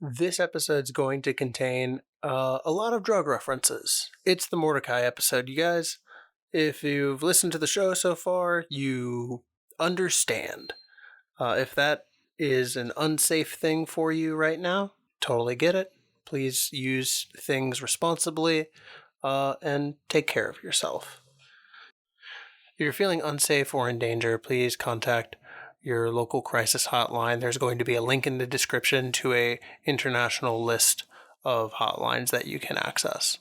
This episode's going to contain a lot of drug references. It's the Mordecai episode, you guys. If you've listened to the show so far, you understand. If that is an unsafe thing for you right now, totally get it. Please use things responsibly and take care of yourself. If you're feeling unsafe or in danger, please contact your local crisis hotline. There's going to be a link in the description to a international list of hotlines that you can access.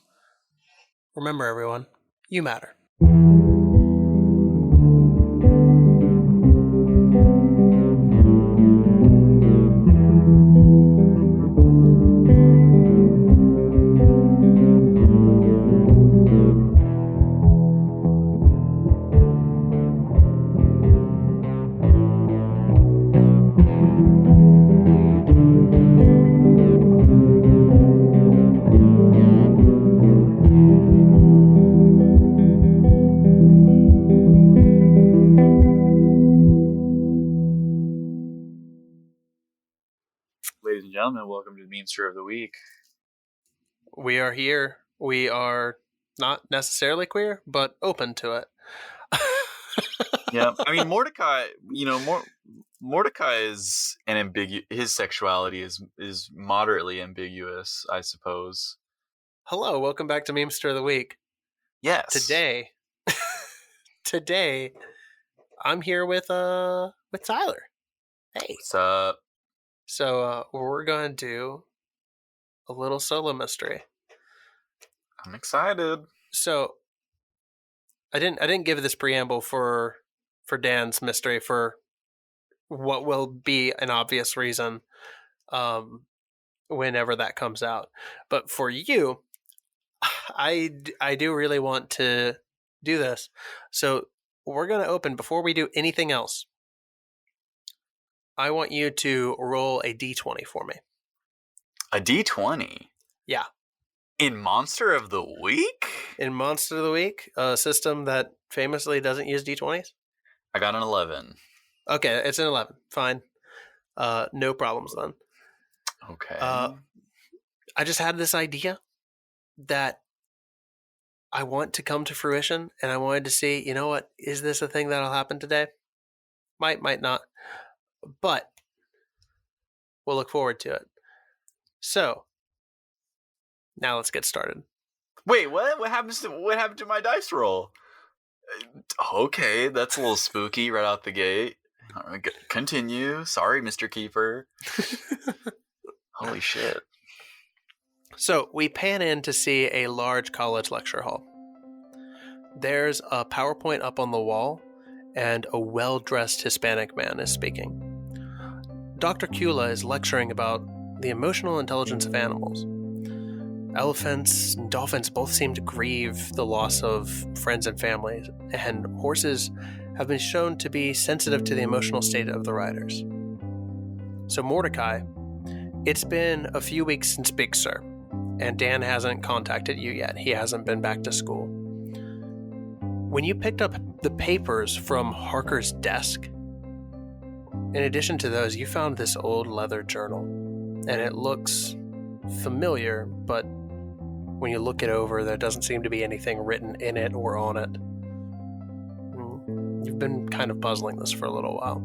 Remember, everyone, you matter. Ladies and gentlemen, welcome to the Memester of the Week. We are here. We are not necessarily queer, but open to it. Yeah, I mean Mordecai. Mordecai is an his sexuality is moderately ambiguous, I suppose. Hello, welcome back to Memester of the Week. Yes. Today, I'm here with Tyler. Hey. What's up? So we're gonna do a little solo mystery. I'm excited. So I didn't give this preamble for Dan's mystery for what will be an obvious reason whenever that comes out. But for you, I do really want to do this. So we're going to open, before we do anything else, I want you to roll a d20 for me. A D20? Yeah. In Monster of the Week? In Monster of the Week, a system that famously doesn't use d20s? I got an 11. Okay, it's an 11. Fine. No problems then. Okay. I just had this idea that I want to come to fruition, and I wanted to see, you know what, is this a thing that'll happen today? Might not. But we'll look forward to it. So, now let's get started. Wait, what? What happened to my dice roll? Okay, that's a little spooky right out the gate. Continue. Sorry, Mr. Keeper. Holy shit. So, we pan in to see a large college lecture hall. There's a PowerPoint up on the wall, and a well-dressed Hispanic man is speaking. Dr. Kula is lecturing about the emotional intelligence of animals. Elephants and dolphins both seem to grieve the loss of friends and families, and horses have been shown to be sensitive to the emotional state of the riders. So Mordecai, it's been a few weeks since Big Sur, and Dan hasn't contacted you yet. He hasn't been back to school. When you picked up the papers from Harker's desk, in addition to those, you found this old leather journal, and it looks familiar, but when you look it over, there doesn't seem to be anything written in it or on it. You've been kind of puzzling this for a little while.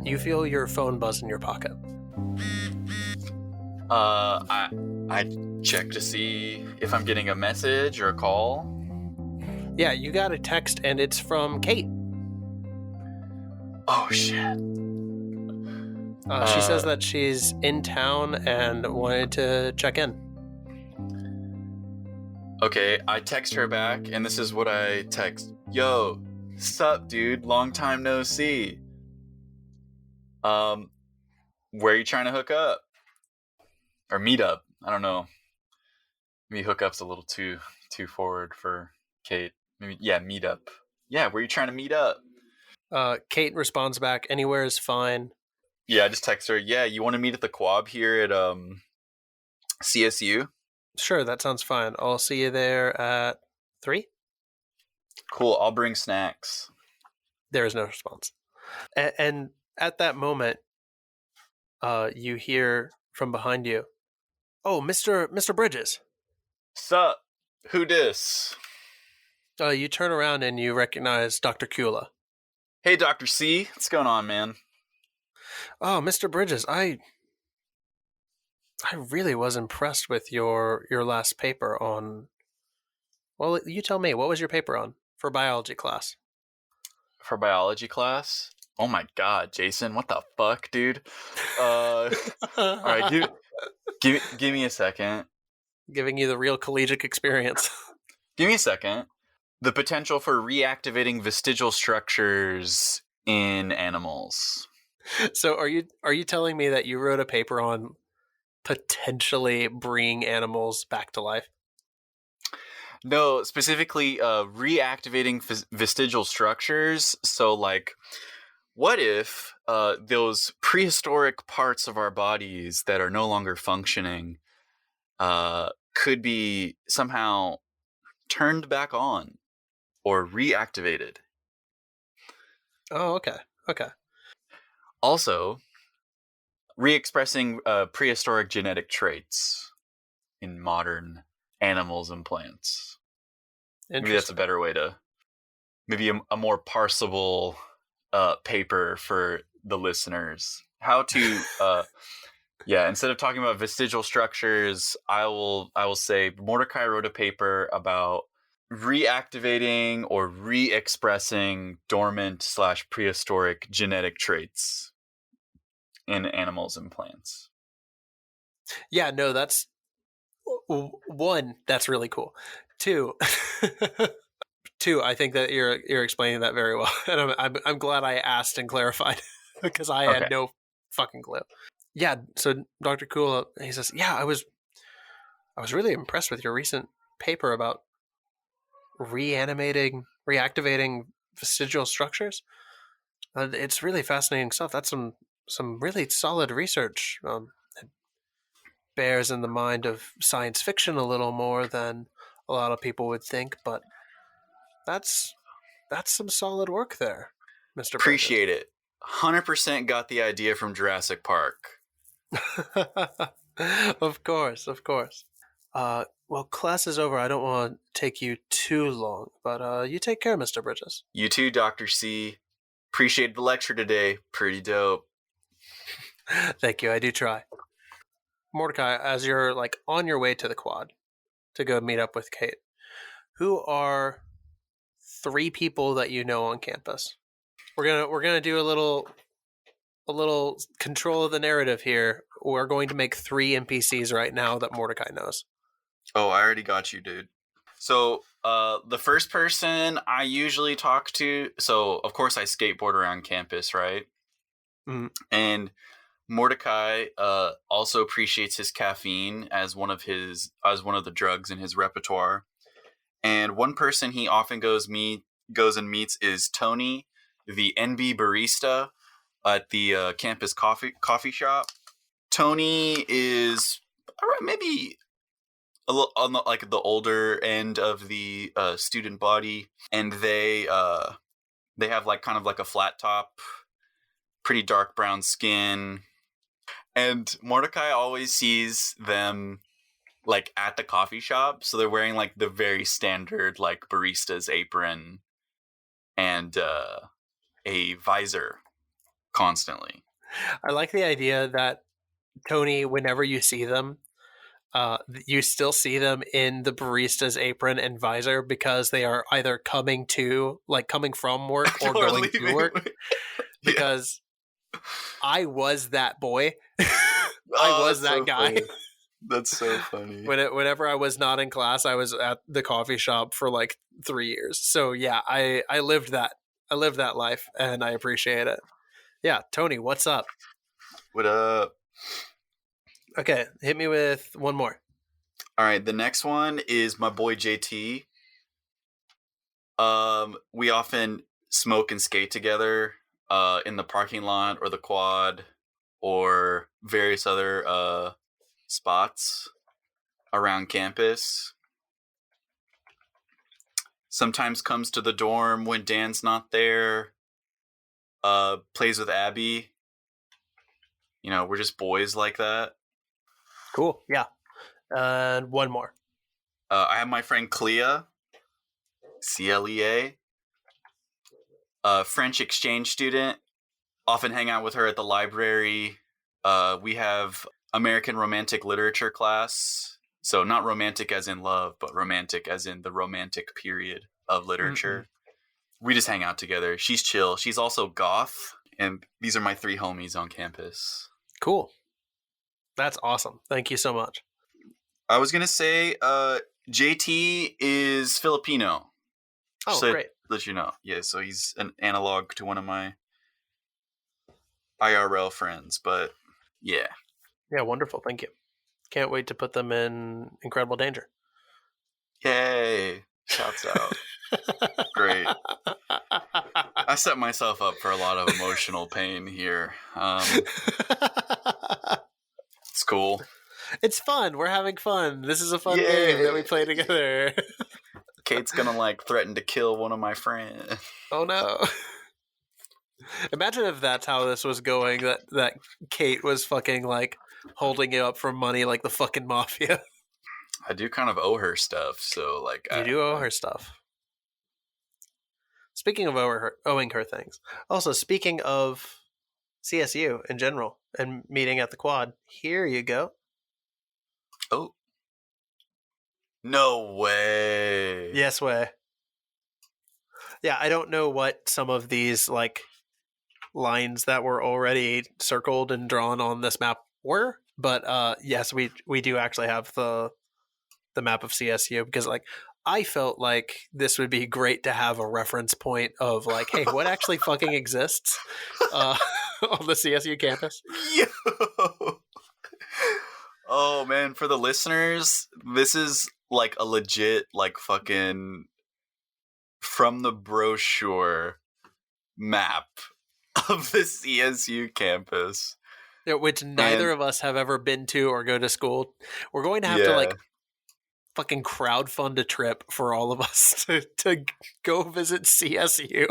You feel your phone buzz in your pocket. I check to see if I'm getting a message or a call. Yeah, you got a text, and it's from Kate. Oh, shit. She says that she's in town and wanted to check in. Okay, I text her back, and this is what I text. Yo, sup, dude? Long time no see. Where are you trying to hook up? Or meet up? I don't know. Maybe hook up's a little too forward for Kate. Maybe, yeah, meet up. Yeah, where are you trying to meet up? Kate responds back, anywhere is fine. Yeah, I just text her, yeah, you want to meet at the Quab here at CSU? Sure, that sounds fine. I'll see you there at 3. Cool, I'll bring snacks. There is no response. And at that moment, You hear from behind you, "Oh, Mr. Bridges." Sup? Who dis? You turn around and you recognize Dr. Kula. Hey, Dr. C. What's going on, man? Oh, Mr. Bridges, I really was impressed with your last paper on. Well, you tell me, what was your paper on for biology class? For biology class? Oh my god, Jason, what the fuck, dude? All right, give me a second. Giving you the real collegiate experience. Give me a second. The potential for reactivating vestigial structures in animals. So are you telling me that you wrote a paper on potentially bringing animals back to life? No, specifically reactivating vestigial structures. So, like, what if those prehistoric parts of our bodies that are no longer functioning could be somehow turned back on or reactivated? Oh, okay. Okay. Also, re-expressing prehistoric genetic traits in modern animals and plants. Maybe that's a Interesting. better way to, maybe a more parsable paper for the listeners. How to, yeah, instead of talking about vestigial structures, I will say Mordecai wrote a paper about reactivating or re-expressing dormant / prehistoric genetic traits in animals and plants. Yeah, no, that's one, that's really cool. Two, two, I think that you're explaining that very well, and I'm glad I asked and clarified because I Okay. had no fucking clue. Yeah, so Dr. Kula, he says, yeah, I was really impressed with your recent paper about reactivating vestigial structures. It's really fascinating stuff. That's some really solid research. It bears in the mind of science fiction a little more than a lot of people would think, but that's some solid work there, Mr. Bridges. Appreciate it. 100% got the idea from Jurassic Park. Of course, of course. Well, class is over. I don't want to take you too long, but you take care, Mr. Bridges. You too, Dr. C. Appreciate the lecture today. Pretty dope. Thank you. I do try. Mordecai, as you're like on your way to the quad to go meet up with Kate, who are three people that you know on campus? We're gonna do a little control of the narrative here. We're going to make three NPCs right now that Mordecai knows. Oh, I already got you, dude. So, the first person I usually talk to, so of course I skateboard around campus, right? Mm. And Mordecai also appreciates his caffeine as one of the drugs in his repertoire. And one person he often goes and meets is Tony, the NB barista at the campus coffee shop. Tony is maybe a little on the older end of the student body, and they have like kind of like a flat top, pretty dark brown skin, and Mordecai always sees them like at the coffee shop, so they're wearing like the very standard like barista's apron and a visor constantly. I like the idea that Tony, whenever you see them, you still see them in the barista's apron and visor because they are either coming from work or going to work. Because I was that boy. I was that guy. Funny. That's so funny. Whenever I was not in class, I was at the coffee shop for like 3 years. So yeah, I lived that. I lived that life, and I appreciate it. Yeah, Tony, what's up? What up? Okay, hit me with one more. All right, the next one is my boy JT. We often smoke and skate together in the parking lot or the quad or various other spots around campus. Sometimes comes to the dorm when Dan's not there. Plays with Abby. You know, we're just boys like that. Cool. Yeah. And one more. I have my friend Clea, Clea, a French exchange student. Often hang out with her at the library. We have American Romantic Literature class. So not romantic as in love, but romantic as in the romantic period of literature. We just hang out together. She's chill. She's also goth. And these are my 3 homies on campus. Cool. That's awesome. Thank you so much. I was going to say JT is Filipino. Oh, So great. let you know. Yeah, so he's an analog to one of my IRL friends, but yeah. Yeah, wonderful. Thank you. Can't wait to put them in incredible danger. Yay. Shouts out. Great. I set myself up for a lot of emotional pain here. It's cool. It's fun. We're having fun. This is a fun game that we play together. Kate's gonna like threaten to kill one of my friends. Oh no. Imagine if that's how this was going, that Kate was fucking like holding you up for money like the fucking mafia. I do kind of owe her stuff, so like You do owe her stuff. Speaking of owing her things. Also, speaking of CSU in general and meeting at the quad, here you go. Oh. No way. Yes way. Yeah, I don't know what some of these like lines that were already circled and drawn on this map were, but yes, we do actually have the map of CSU because like I felt like this would be great to have a reference point of like, hey, what actually fucking exists on the CSU campus? Yo. Oh man, for the listeners, this is like a legit like fucking from the brochure map of the CSU campus. Which neither of us have ever been to or go to school. We're going to have to like fucking crowdfund a trip for all of us to go visit CSU.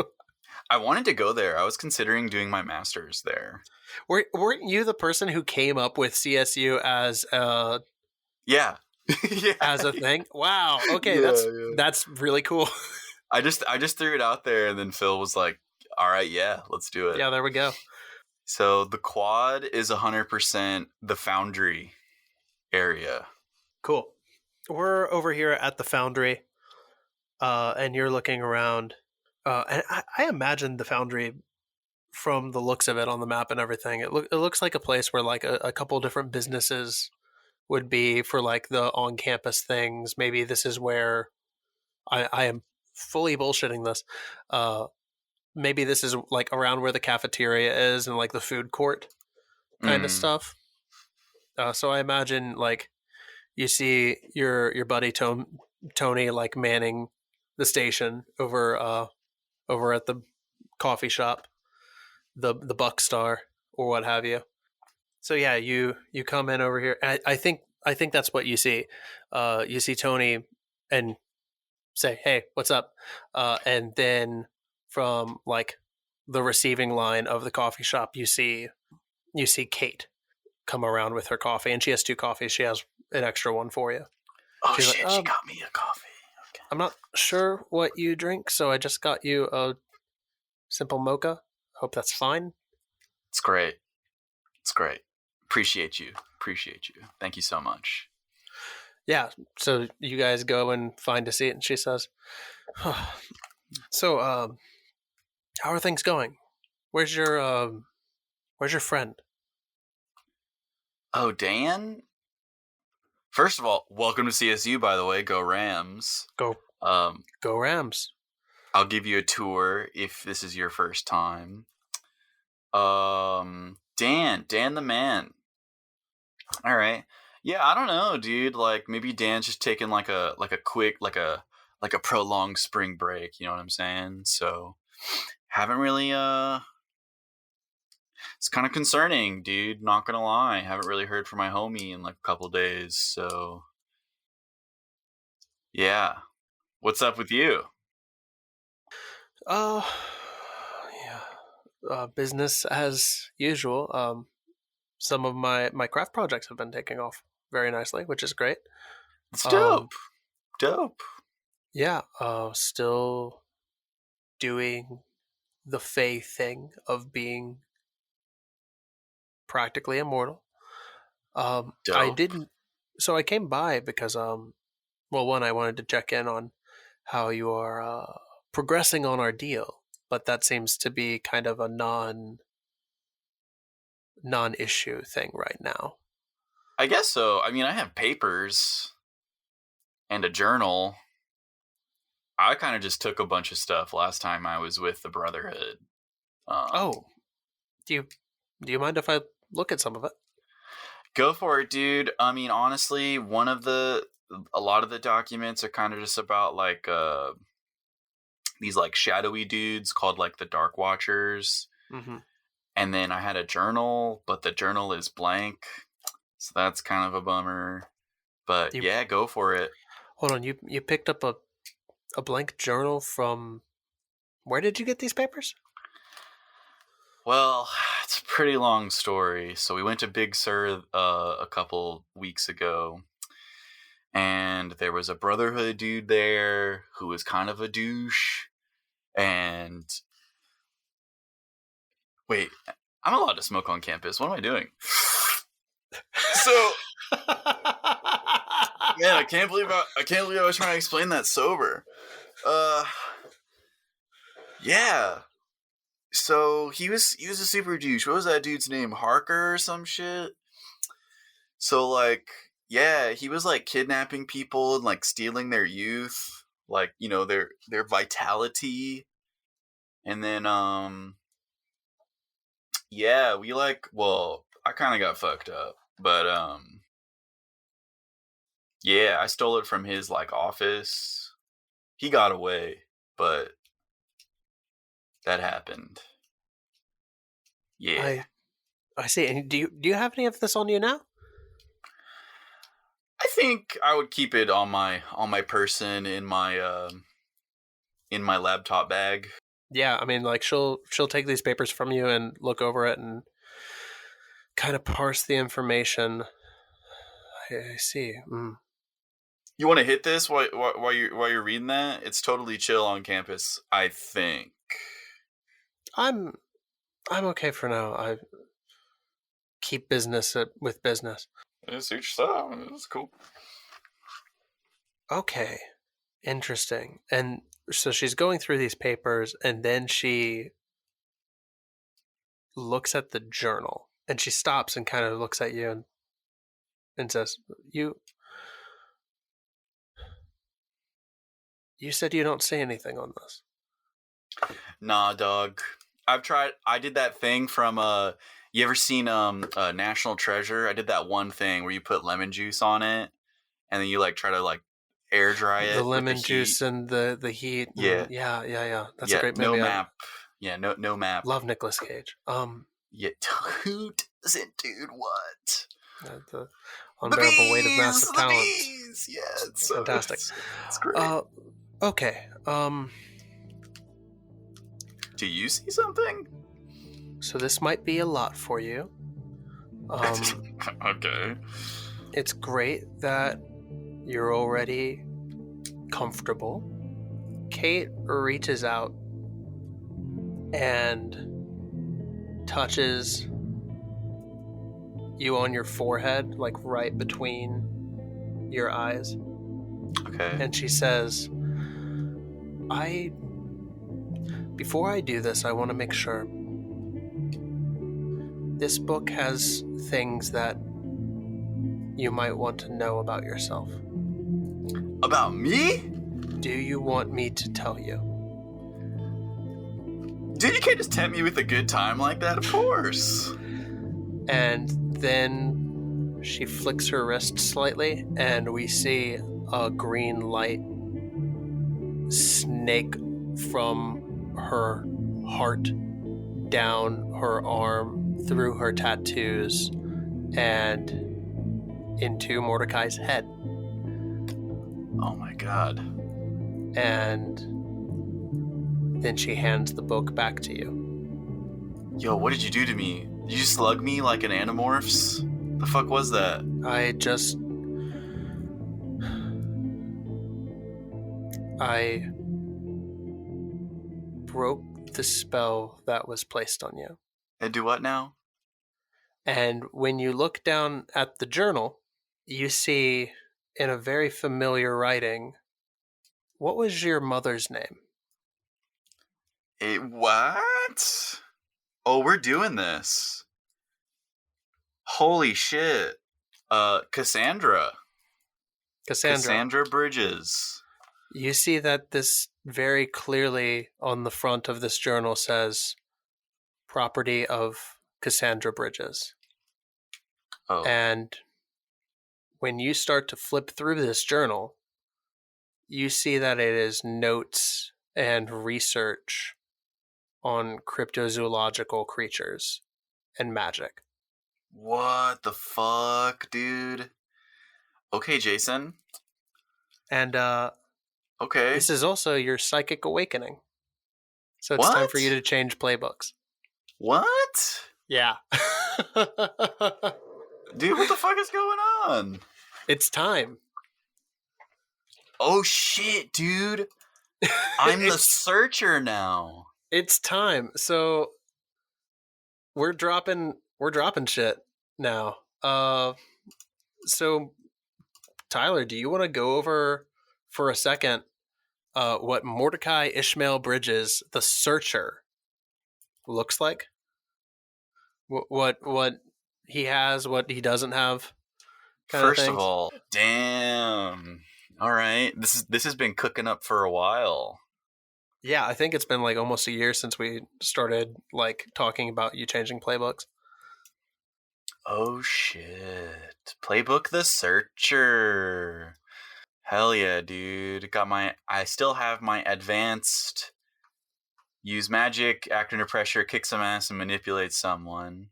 I wanted to go there. I was considering doing my master's there. Weren't you the person who came up with CSU as a yeah as a thing? Wow. Okay, that's really cool. I just threw it out there, and then Phil was like, "All right, yeah, let's do it." Yeah, there we go. So the quad is 100% the Foundry area. Cool. We're over here at the Foundry, and you're looking around. And I imagine the Foundry, from the looks of it on the map and everything, it looks like a place where like a couple different businesses would be for like the on-campus things. Maybe this is where I am fully bullshitting this. Maybe this is like around where the cafeteria is and like the food court kind of stuff. So I imagine like you see your buddy Tony like manning the station over at the coffee shop, the Buck Star or what have you. So yeah, you come in over here. I think that's what you see. You see Tony and say, "Hey, what's up?" And then from like the receiving line of the coffee shop, you see Kate come around with her coffee, and she has 2 coffees. She has an extra one for you. Oh She's shit! Like, she got me a coffee. Okay. I'm not sure what you drink, so I just got you a simple mocha. Hope that's fine. It's great. It's great. Appreciate you. Thank you so much. Yeah. So you guys go and find a seat, and she says, "So, how are things going? Where's your friend?" Oh, Dan? First of all, welcome to CSU, by the way. Go Rams. Go Rams. I'll give you a tour if this is your first time. Dan the man. All right. Yeah, I don't know, dude. Like maybe Dan's just taking like a quick like a prolonged spring break, you know what I'm saying? So haven't really it's kind of concerning, dude, not gonna lie. Haven't really heard from my homie in like a couple days, so yeah. What's up with you? Yeah. Business as usual. some of my craft projects have been taking off very nicely, which is great. It's dope. Dope. Yeah, still doing the Fae thing of being practically immortal. I Dope. didn't. So I came by because, well, one, I wanted to check in on how you are progressing on our deal, but that seems to be kind of a non-issue thing right now. I guess so. I mean, I have papers and a journal. I kind of just took a bunch of stuff last time I was with the Brotherhood. Oh, do you mind if I look at some of it? Go for it, dude. I mean, honestly, a lot of the documents are kind of just about like these like shadowy dudes called like the Dark Watchers. Mm-hmm. And then I had a journal, but the journal is blank, so that's kind of a bummer. But yeah, go for it. Hold on, you picked up a blank journal from. Where did you get these papers? Well, it's a pretty long story. So we went to Big Sur a couple weeks ago, and there was a Brotherhood dude there who was kind of a douche. And wait, I'm allowed to smoke on campus. What am I doing? So, man, I can't believe I was trying to explain that sober. Yeah. So he was a super douche. What was that dude's name? Harker or some shit? So like, yeah, he was like kidnapping people and like stealing their youth, like, you know, their vitality. And then yeah, I kind of got fucked up, but yeah, I stole it from his like office. He got away, but that happened. Yeah. I see. And do you have any of this on you now? I think I would keep it on my person in my laptop bag. Yeah, I mean, like she'll take these papers from you and look over it and kind of parse the information. I see. You want to hit this while you're reading that? It's totally chill on campus, I think. I'm okay for now. I keep business with business. It's each stuff. It's cool. Okay, interesting. And so she's going through these papers, and then she looks at the journal, and she stops and kind of looks at you and says, "You said you don't see anything on this." Nah, dog. I did that thing from you ever seen National Treasure? I did that one thing where you put lemon juice on it and then you like try to like air dry it. The lemon with the juice heat. and the heat. Yeah. Yeah. That's a great movie. No map. Yeah, no map. Love Nicolas Cage. Yeah, who doesn't, dude? What? The unbearable weight of massive talent. Yeah, it's fantastic. It's great. Okay. Do you see something? So this might be a lot for you. Okay. It's great that you're already comfortable. Kate reaches out and touches you on your forehead, like right between your eyes. Okay. And she says, before I do this, I want to make sure this book has things that you might want to know about yourself. About me? Do you want me to tell you? Dude, you can't just tempt me with a good time like that, of course. And then she flicks her wrist slightly, and we see a green light snake from her heart down her arm, through her tattoos, and into Mordecai's head. Oh my god. And then she hands the book back to you. Yo, what did you do to me? Did you slug me like an Animorphs? The fuck was that? I broke the spell that was placed on you. And do what now? And when you look down at the journal, you see in a very familiar writing, what was your mother's name? What? Oh, we're doing this. Holy shit. Cassandra. Cassandra Bridges. You see that this very clearly on the front of this journal says property of Cassandra Bridges. Oh. And when you start to flip through this journal, you see that it is notes and research on cryptozoological creatures and magic. What the fuck, dude? Okay, Jason. And Okay. this is also your psychic awakening. So it's What? time for you to change playbooks. What? Yeah. Dude, what the fuck is going on? It's time. Oh shit, dude. I'm the searcher now. It's time. So we're dropping shit now. So Tyler, do you want to go over for a second what Mordecai Ishmael Bridges, the Searcher, looks like? What he has, what he doesn't have. First of all, damn. All right, this has been cooking up for a while. Yeah, I think it's been like almost a year since we started like talking about you changing playbooks. Oh shit! Playbook the Searcher. Hell yeah, dude. I still have my advanced use magic, act under pressure, kick some ass, and manipulate someone.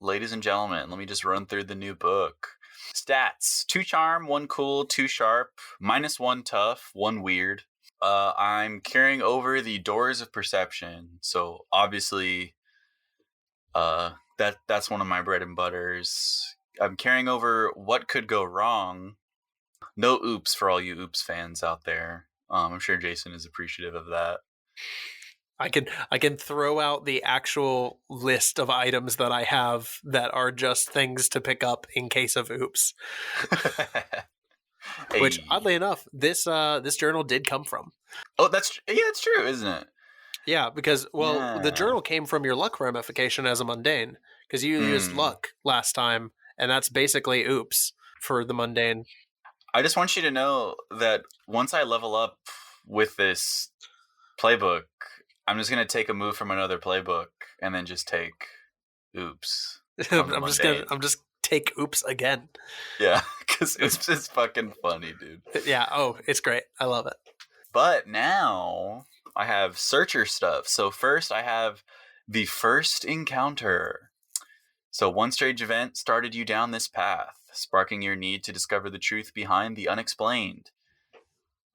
Ladies and gentlemen, let me just run through the new book. Stats: 2 charm, 1 cool, 2 sharp, -1 tough, 1 weird. I'm carrying over the doors of perception, so obviously that's one of my bread and butters. I'm carrying over what could go wrong. No oops for all you oops fans out there. I'm sure Jason is appreciative of that. I can throw out the actual list of items that I have that are just things to pick up in case of oops. Hey. Which, oddly enough, this journal did come from. Oh, that's true, isn't it? Yeah, because the journal came from your luck ramification as a mundane, because you used luck last time, and that's basically oops for the mundane. I just want you to know that once I level up with this playbook, I'm just gonna take a move from another playbook and then just take oops. I'm just take oops again. Yeah, because oops is fucking funny, dude. Yeah. Oh, it's great. I love it. But now I have searcher stuff. So first I have the first encounter. So one strange event started you down this path, sparking your need to discover the truth behind the unexplained.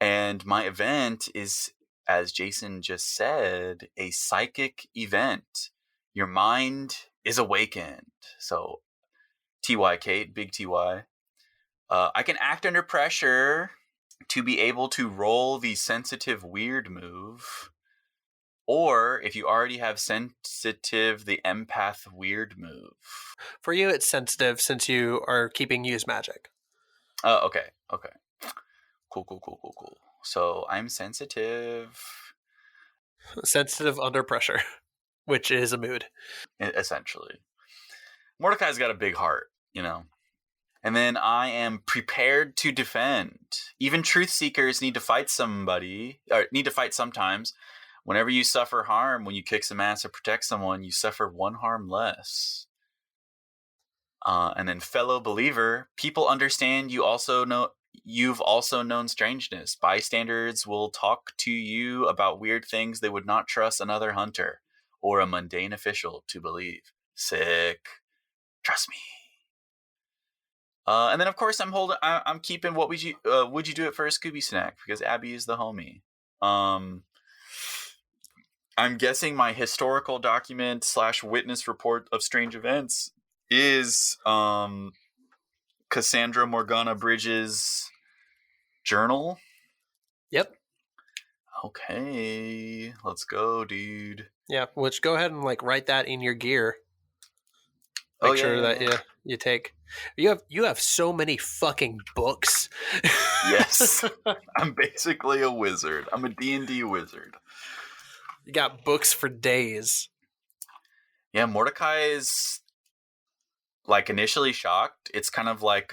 And my event is, as Jason just said, a psychic event. Your mind is awakened. So TY, Kate, big TY. I can act under pressure to be able to roll the sensitive weird move. Or if you already have sensitive, the empath weird move. For you, it's sensitive since you are keeping use magic. Oh, okay. Cool. So I'm sensitive. Sensitive under pressure, which is a mood. Essentially. Mordecai's got a big heart, you know. And then I am prepared to defend. Even truth seekers need to fight somebody, or need to fight sometimes. Whenever you suffer harm, when you kick some ass or protect someone, you suffer 1 harm less. And then fellow believer, people understand you've also known strangeness. Bystanders will talk to you about weird things they would not trust another hunter or a mundane official to believe. Sick. Trust me. And then of course I'm keeping what would you do it for a Scooby snack because Abby is the homie. I'm guessing my historical document / witness report of strange events is Cassandra Morgana Bridges' journal. Yep. Okay, let's go, dude. Yeah, which go ahead and like write that in your gear. Oh, Make yeah, sure yeah, that yeah. you take. You have so many fucking books. Yes. I'm basically a wizard. I'm a D&D wizard. You got books for days. Yeah, Mordecai is like initially shocked. It's kind of like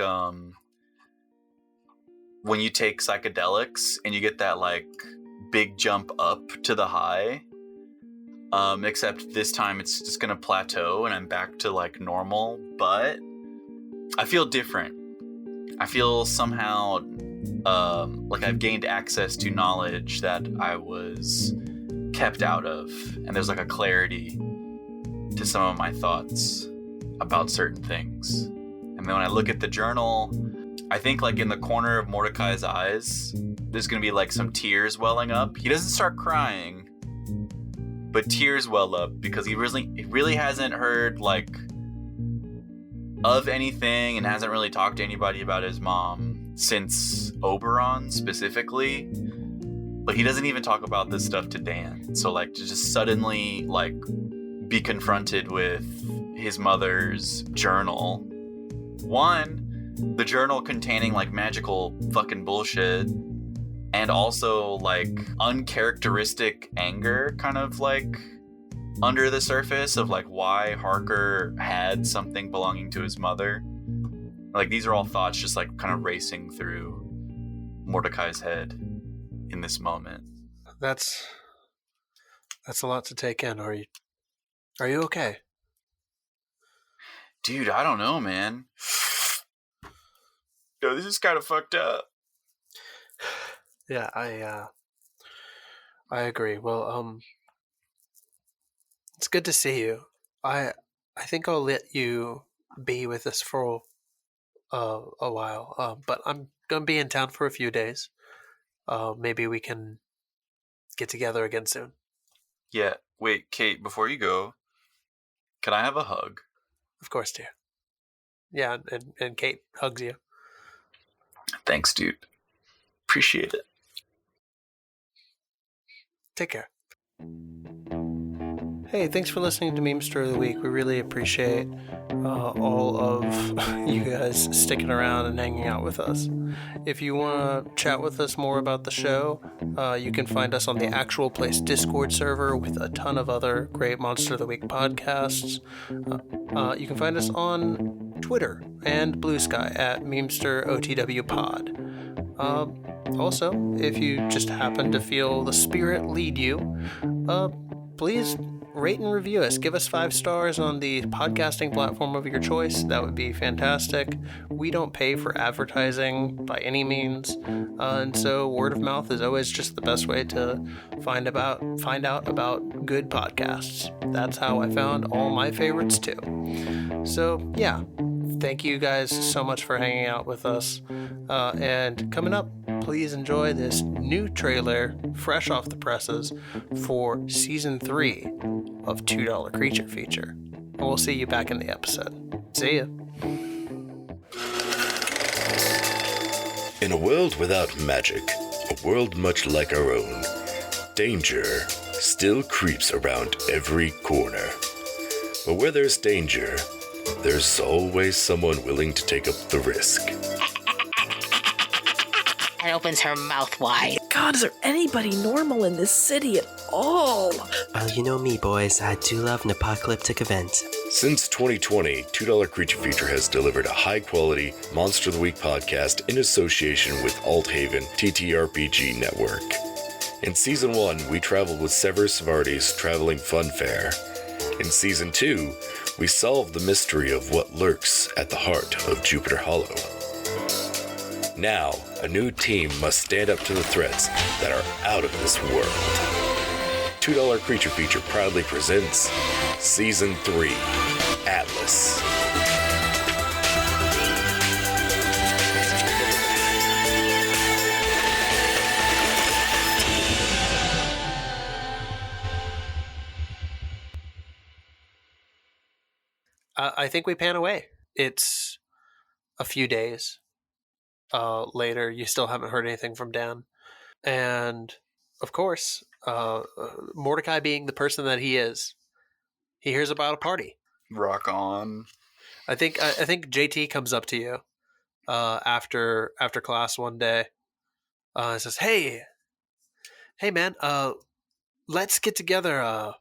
when you take psychedelics and you get that like big jump up to the high. Except this time it's just gonna plateau and I'm back to like normal, but I feel different. I feel somehow like I've gained access to knowledge that I was kept out of, and there's like a clarity to some of my thoughts about certain things. And then when I look at the journal, I think like in the corner of Mordecai's eyes, there's gonna be like some tears welling up. He doesn't start crying, but tears well up because he really hasn't heard like of anything and hasn't really talked to anybody about his mom since Oberon specifically. But he doesn't even talk about this stuff to Dan. So like to just suddenly like be confronted with his mother's journal. One, the journal containing like magical fucking bullshit, and also like uncharacteristic anger kind of like under the surface of like why Harker had something belonging to his mother. Like these are all thoughts just like kind of racing through Mordecai's head in this moment. That's a lot to take in. Are you okay? Dude, I don't know, man. Yo, this is kind of fucked up. Yeah, I agree. Well, it's good to see you. I think I'll let you be with us for a while. But I'm gonna be in town for a few days. Maybe we can get together again soon. Yeah. Wait, Kate, before you go, can I have a hug? Of course, dear. Yeah, and Kate hugs you. Thanks, dude. Appreciate it. Take care. Hey, thanks for listening to Memester of the Week. We really appreciate all of you guys sticking around and hanging out with us. If you want to chat with us more about the show, you can find us on the Actual Place Discord server with a ton of other great Monster of the Week podcasts. You can find us on Twitter and Blue Sky at MemsterOTWPod. Also, if you just happen to feel the spirit lead you, please rate and review us. Give us 5 stars on the podcasting platform of your choice. That would be fantastic. We don't pay for advertising by any means, and so word of mouth is always just the best way to find out about good podcasts. That's how I found all my favorites too. So yeah, thank you guys so much for hanging out with us. And coming up, please enjoy this new trailer, fresh off the presses, for Season 3 of $2 Creature Feature. And we'll see you back in the episode. See ya. In a world without magic, a world much like our own, danger still creeps around every corner. But where there's danger, there's always someone willing to take up the risk. And opens her mouth wide. God, is there anybody normal in this city at all? Well, you know me, boys. I do love an apocalyptic event. Since 2020, $2 Creature Feature has delivered a high-quality Monster of the Week podcast in association with Althaven TTRPG Network. In Season 1, we traveled with Severus Svardy's Traveling Fun Fair. In Season 2, we solved the mystery of what lurks at the heart of Jupiter Hollow. Now, a new team must stand up to the threats that are out of this world. $2 Creature Feature proudly presents Season 3, Atlas. I think we pan away. It's a few days later. You still haven't heard anything from Dan. And, of course, Mordecai being the person that he is, he hears about a party. Rock on. I think JT comes up to you after class one day. And says, "Hey, man, let's get together. I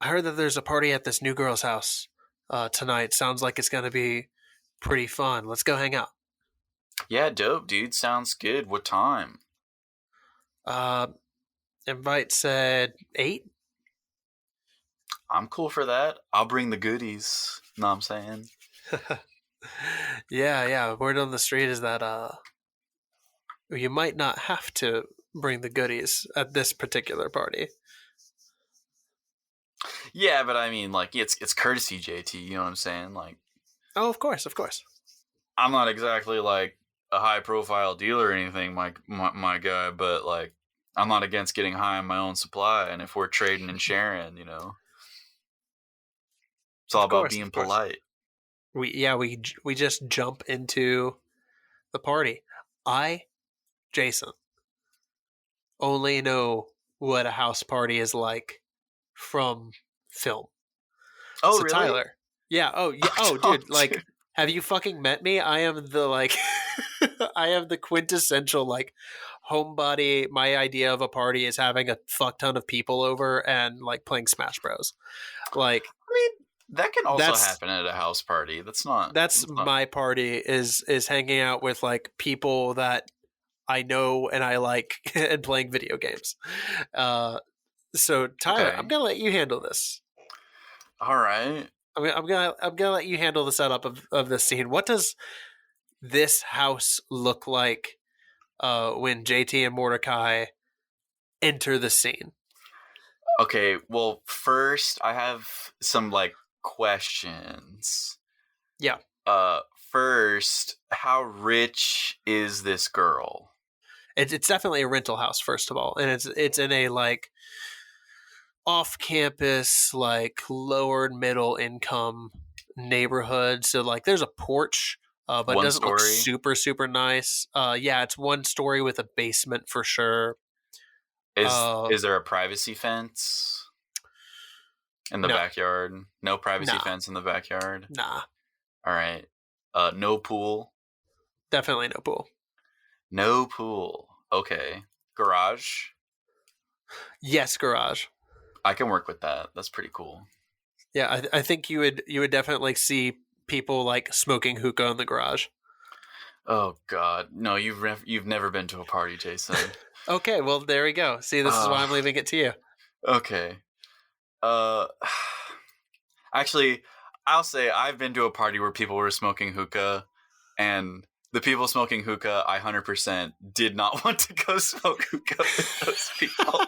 heard that there's a party at this new girl's house tonight. Sounds like it's gonna be pretty fun. Let's go hang out." Yeah, dope, dude. Sounds good. What time? Invite said 8. I'm cool for that. I'll bring the goodies. Know what I'm saying? Yeah. Word on the street is that you might not have to bring the goodies at this particular party. Yeah, but I mean, like, it's courtesy, JT. You know what I'm saying? Like, Oh, of course. I'm not exactly like a high profile dealer or anything, my guy, but like, I'm not against getting high on my own supply. And if we're trading and sharing, you know, it's all about being polite. We just jump into the party. I, Jason, only know what a house party is like from film. Oh, So really? Tyler, yeah. Oh, dude. Like, have you fucking met me? I am the like, I am the quintessential like homebody. My idea of a party is having a fuck ton of people over and like playing Smash Bros. Like, I mean, that can also That's- happen at a house party. That's not. my party is hanging out with like people that I know and I like and playing video games. So Tyler, Okay. I'm gonna let you handle this. All right. I'm gonna let you handle the setup of this scene. What does this house look like when JT and Mordecai enter the scene? Okay. Well, first, I have some like questions. Yeah. First, how rich is this girl? It's definitely a rental house, first of all, and it's in a like off-campus, like lower middle income neighborhood. So like there's a porch, but it One doesn't look story? super nice. Yeah, it's one story with a basement for sure. Is there a privacy fence in the No. backyard? No privacy Nah. fence in the backyard? Nah, All right. No pool? definitely no pool. No pool. Okay. Garage? Yes, garage. I can work with that. That's pretty cool. Yeah, I think you would definitely see people like smoking hookah in the garage. Oh God, no! You've never been to a party, Jason. Okay, well there we go. See, this is why I'm leaving it to you. Okay. Actually, I'll say I've been to a party where people were smoking hookah, and the people smoking hookah, I 100% did not want to go smoke hookah with those people.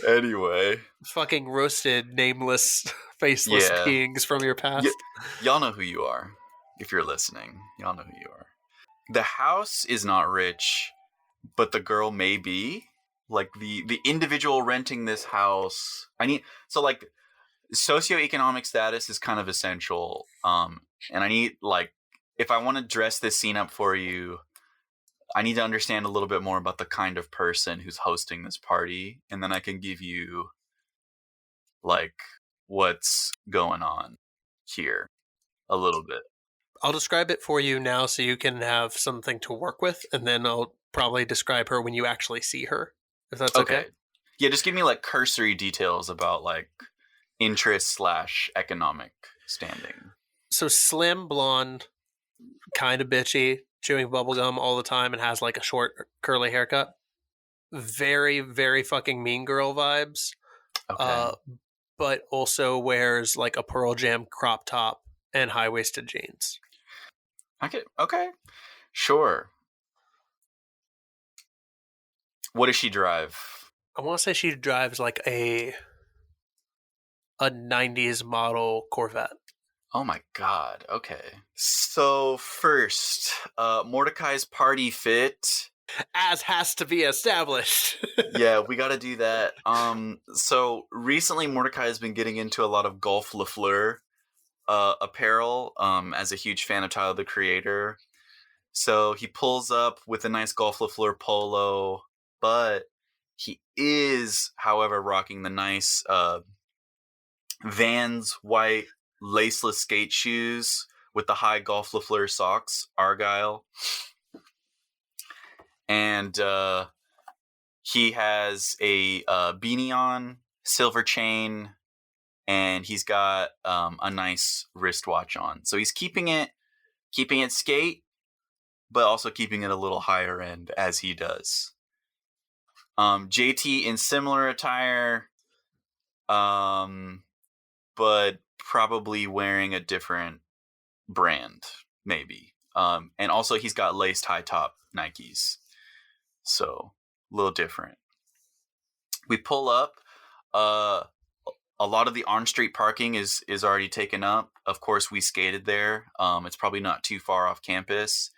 Anyway, Fucking roasted, nameless, faceless Yeah. beings from your past. y'all know who you are. If you're listening, y'all know who you are. The house is not rich, but the girl may be. Like the individual renting this house. So like socioeconomic status is kind of essential. And I need like if I want to dress this scene up for you, I need to understand a little bit more about the kind of person who's hosting this party, and then I can give you like what's going on here a little bit. I'll describe it for you now so you can have something to work with, and then I'll probably describe her when you actually see her, if that's okay. Yeah, just give me like cursory details about like interest / economic standing. So slim, blonde, kind of bitchy, chewing bubblegum all the time and has like a short curly haircut. Very, very fucking mean girl vibes. Okay. But also wears like a Pearl Jam crop top and high-waisted jeans. Okay. Sure. What does she drive? I want to say she drives like a 90s model Corvette. Oh my God. Okay. So first, Mordecai's party fit. As has to be established. Yeah, we got to do that. So recently Mordecai has been getting into a lot of Golf Lafleur apparel. As a huge fan of Tyler the Creator, so he pulls up with a nice Golf Lafleur polo, but he is, however, rocking the nice Vans white laceless skate shoes with the high Golf Lafleur socks, Argyle, and he has a beanie on, silver chain, and he's got a nice wristwatch on. So he's keeping it skate, but also keeping it a little higher end as he does. JT in similar attire, but probably wearing a different brand, maybe. And also he's got laced high top Nikes, so a little different. We pull up. A lot of the Orange Street parking is already taken up. Of course, we skated there. It's probably not too far off campus.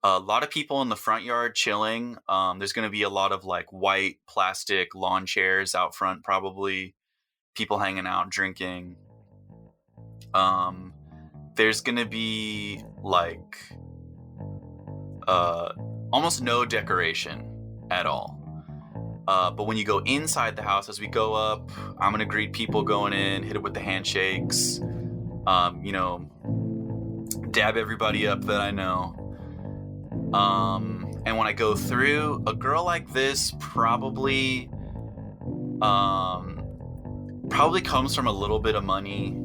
A lot of people in the front yard chilling. There's going to be a lot of like white plastic lawn chairs out front, probably. People hanging out, drinking. There's going to be like almost no decoration at all. But when you go inside the house, as we go up, I'm going to greet people going in, hit it with the handshakes, dab everybody up that I know. And when I go through, a girl like this probably comes from a little bit of money.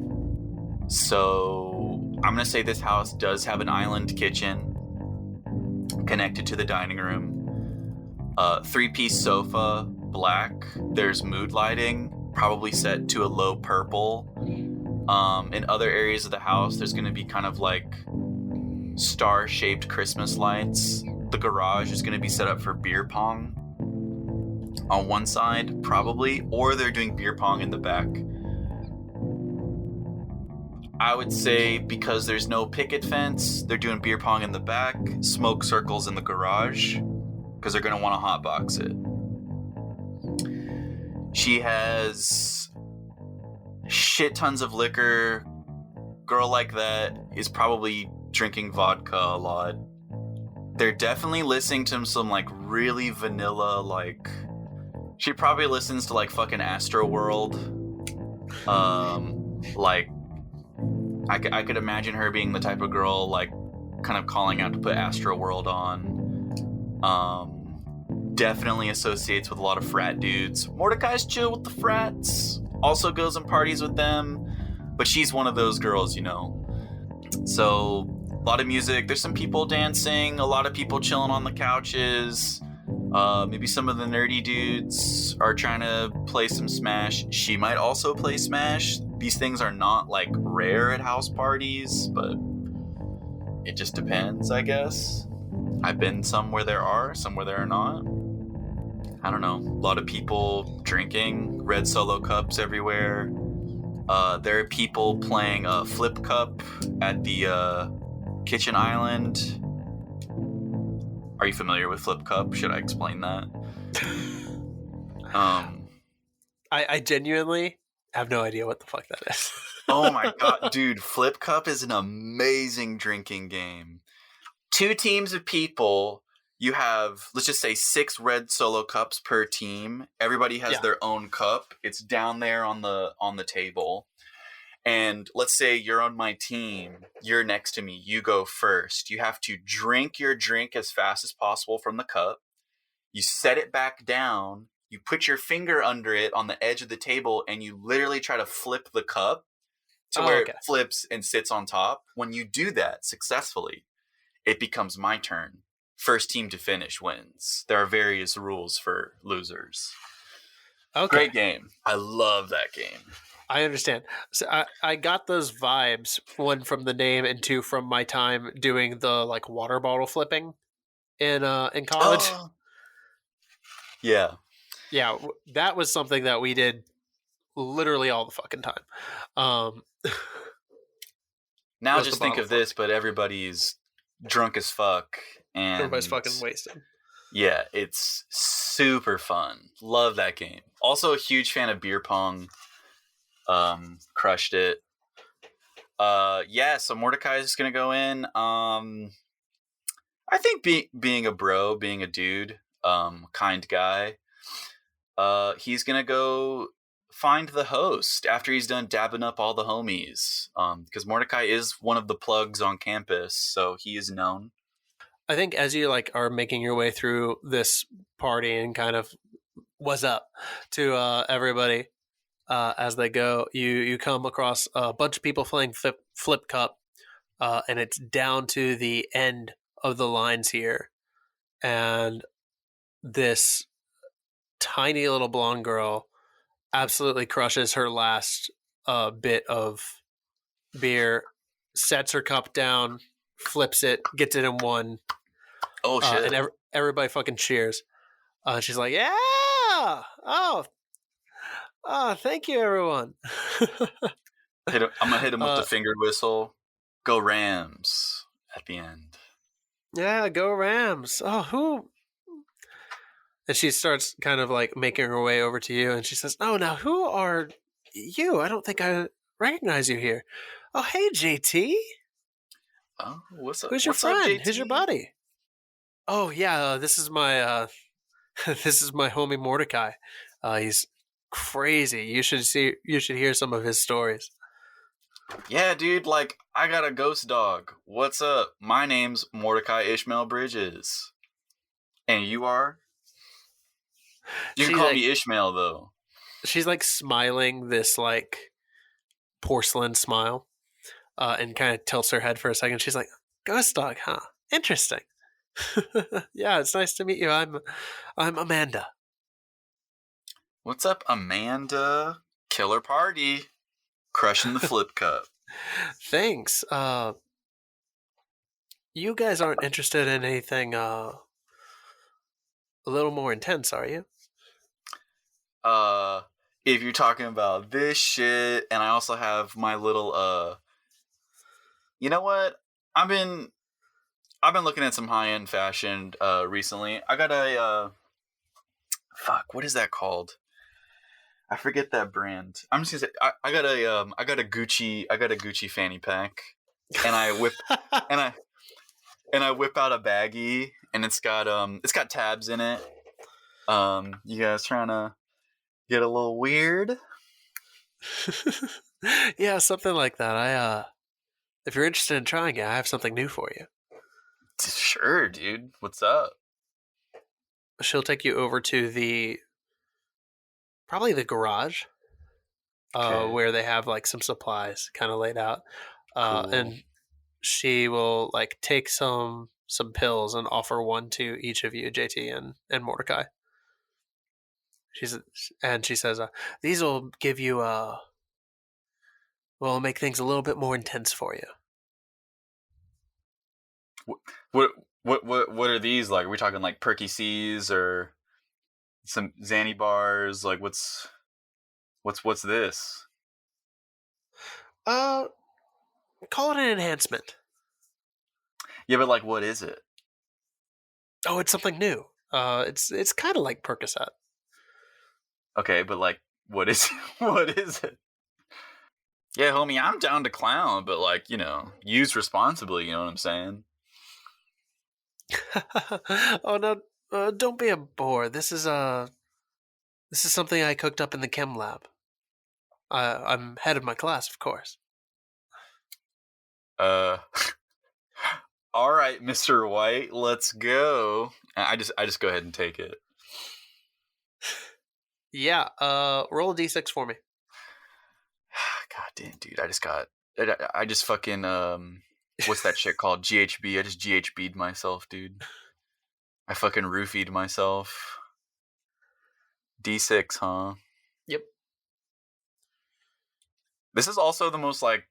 So I'm going to say this house does have an island kitchen connected to the dining room. 3-piece sofa, black. There's mood lighting, probably set to a low purple. In other areas of the house, there's going to be kind of like star-shaped Christmas lights. The garage is going to be set up for beer pong on one side, probably, or they're doing beer pong in the back. I would say because there's no picket fence, they're doing beer pong in the back, smoke circles in the garage, because they're going to want to hotbox it. She has shit tons of liquor. Girl like that is probably drinking vodka a lot. They're definitely listening to some like really vanilla, like she probably listens to like fucking Astroworld. Like I could imagine her being the type of girl like kind of calling out to put Astroworld on. Definitely associates with a lot of frat dudes. Mordecai's chill with the frats. Also goes and parties with them. But she's one of those girls, you know. So, a lot of music. There's some people dancing. A lot of people chilling on the couches. Maybe some of the nerdy dudes are trying to play some Smash. She might also play Smash. These things are not, like, rare at house parties. But it just depends, I guess. I've been some where there are, some where there are not. I don't know. A lot of people drinking, red Solo cups everywhere. There are people playing a flip cup at the kitchen island. Are you familiar with flip cup? Should I explain that? I genuinely have no idea what the fuck that is. Oh my god, dude. Flip cup is an amazing drinking game. 2 teams of people. You have, let's just say 6 red Solo cups per team. Everybody has their own cup. It's down there on the table. And let's say you're on my team. You're next to me. You go first. You have to drink your drink as fast as possible from the cup. You set it back down. You put your finger under it on the edge of the table, and you literally try to flip the cup to where it flips and sits on top. When you do that successfully, it becomes my turn. First team to finish wins. There are various rules for losers. Okay. Great game. I love that game. I understand. So I got those vibes, 1 from the name and 2 from my time doing the like water bottle flipping in college. Yeah. Yeah, that was something that we did literally all the fucking time. Now just think of this, but everybody's drunk as fuck. And everybody's fucking wasted. Yeah, it's super fun. Love that game. Also a huge fan of beer pong. Crushed it. Yeah, so Mordecai is gonna go in. I think being a bro, being a dude, kind guy, he's gonna go find the host after he's done dabbing up all the homies. Because Mordecai is one of the plugs on campus, so he is known. I think as you like are making your way through this party and kind of what's up to everybody as they go, you come across a bunch of people playing flip cup, and it's down to the end of the lines here, and this tiny little blonde girl absolutely crushes her last bit of beer, sets her cup down, flips it, gets it in one, Oh shit! and everybody fucking cheers. She's like, "Yeah! Oh, thank you, everyone." I'm gonna hit him with the finger whistle. Go Rams at the end. Yeah, go Rams. Oh, who? And she starts kind of like making her way over to you, and she says, "Oh, now who are you? I don't think I recognize you here. Oh, hey, JT. Oh, what's up? Who's your What's up, friend? JT? Who's your buddy? Oh, yeah, this is my this is my homie Mordecai. He's crazy. You should see. You should hear some of his stories." Yeah, dude. Like, I got a ghost dog. What's up? My name's Mordecai Ishmael Bridges, and you are. You can She's call like, me Ishmael though. she's like smiling this like porcelain smile, and kind of tilts her head for a second. She's like, "Ghost dog, huh? Interesting." Yeah, it's nice to meet you. I'm Amanda. What's up, Amanda? Killer party, crushing the flip cup. Thanks. You guys aren't interested in anything a little more intense, are you? If you're talking about this shit, and I also have my little you know what? I've been looking at some high end fashion recently. I got a fuck, what is that called? I forget that brand. I'm just gonna say I got a Gucci fanny pack, and I whip and I whip out a baggie, and it's got tabs in it. You guys trying to get a little weird? Yeah, something like that. If you're interested in trying it, I have something new for you. Sure, dude. What's up? She'll take you over to probably the garage, Okay. where they have like some supplies kind of laid out, Cool. and she will like take some pills and offer one to each of you, JT and Mordecai. She says, "These will give you will make things a little bit more intense for you." What are these like? Are we talking like Perky C's or some Xanny bars? Like what's this? Uh, Call it an enhancement. Yeah, but like what is it? Oh, it's something new. It's kind of like Percocet. Okay, but like what is what is it? Yeah, homie, I'm down to clown, but like, use responsibly, you know what I'm saying? Oh no, don't be a bore. This is something I cooked up in the chem lab. I'm head of my class, of course. Uh All right, Mr. White, let's go. I just go ahead and take it. Yeah, roll a d6 for me. God damn, dude, I just fucking what's that shit called? GHB. I just GHB'd myself, dude. I fucking roofied myself. D6, huh? Yep. This is also the most like